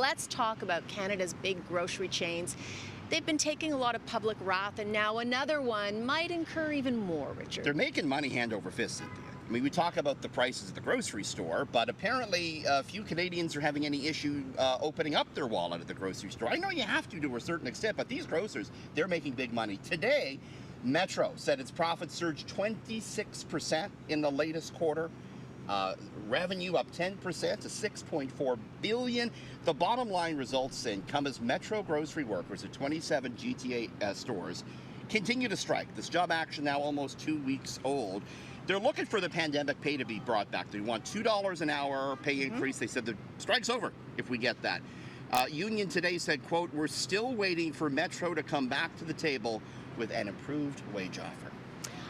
let's talk about Canada's big grocery chains. They've been taking a lot of public wrath, and now another one might incur even more, Richard. They're making money hand over fist, Cynthia. I mean, we talk about the prices at the grocery store, but apparently few Canadians are having any issue opening up their wallet at the grocery store. I know you have to a certain extent, but these grocers, they're making big money. Today, Metro said its profits surged 26% in the latest quarter. Revenue up 10% to $6.4 billion. The bottom line results come as Metro grocery workers at 27 GTA stores continue to strike. This job action now almost 2 weeks old. They're looking for the pandemic pay to be brought back. They want $2 an hour pay increase. They said the strike's over if we get that. Union today said, quote, "We're still waiting for Metro to come back to the table with an improved wage offer."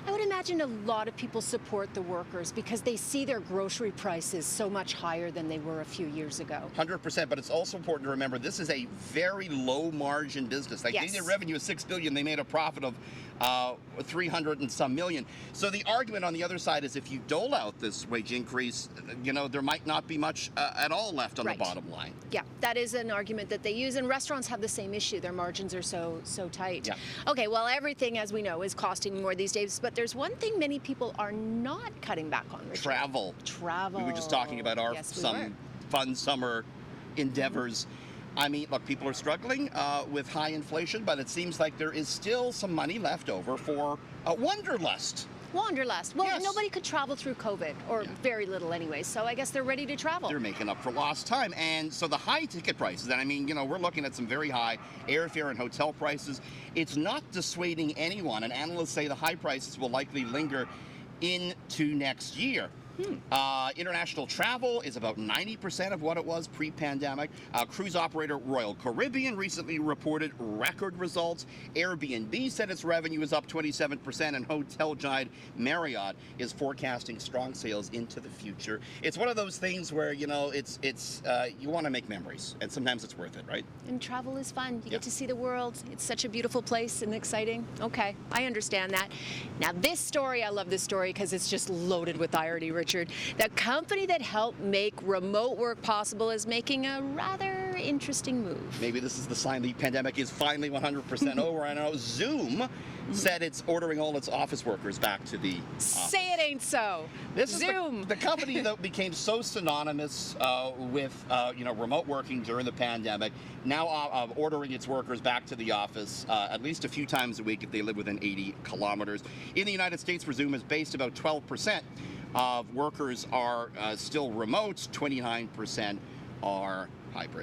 I would imagine a lot of people support the workers because they see their grocery prices so much higher than they were a few years ago. 100%, but it's also important to remember this is a very low margin business. Like, yes. They did revenue of $6 billion, they made a profit of 300 and some million. So the argument on the other side is if you dole out this wage increase, there might not be much at all left on the bottom line. Yeah, that is an argument that they use, and restaurants have the same issue. Their margins are so tight. Yeah. Okay, well, everything, as we know, is costing more these days, but there's one thing many people are not cutting back on, Richard. Travel. Travel. We were just talking about our fun summer endeavors. I mean, look, people are struggling with high inflation, but it seems like there is still some money left over for wanderlust. Wanderlust. Well, yes. Nobody could travel through COVID, or very little anyway, so I guess they're ready to travel. They're making up for lost time. And so the high ticket prices, and I mean, we're looking at some very high airfare and hotel prices. It's not dissuading anyone, and analysts say the high prices will likely linger into next year. International travel is about 90% of what it was pre-pandemic. Cruise operator Royal Caribbean recently reported record results. Airbnb said its revenue is up 27%, and hotel giant Marriott is forecasting strong sales into the future. It's one of those things where, you want to make memories, and sometimes it's worth it, right? And travel is fun. You get to see the world. It's such a beautiful place and exciting. Okay, I understand that. Now, this story, I love this story because it's just loaded with irony, Richard. The company that helped make remote work possible is making a rather interesting move. Maybe this is the sign the pandemic is finally 100% over. I know Zoom said it's ordering all its office workers back to the office. Say it ain't so. This Zoom. is the company that became so synonymous with remote working during the pandemic, now ordering its workers back to the office at least a few times a week if they live within 80 kilometers. In the United States, where Zoom is based, about 12% of workers are still remote, 29% are hybrid.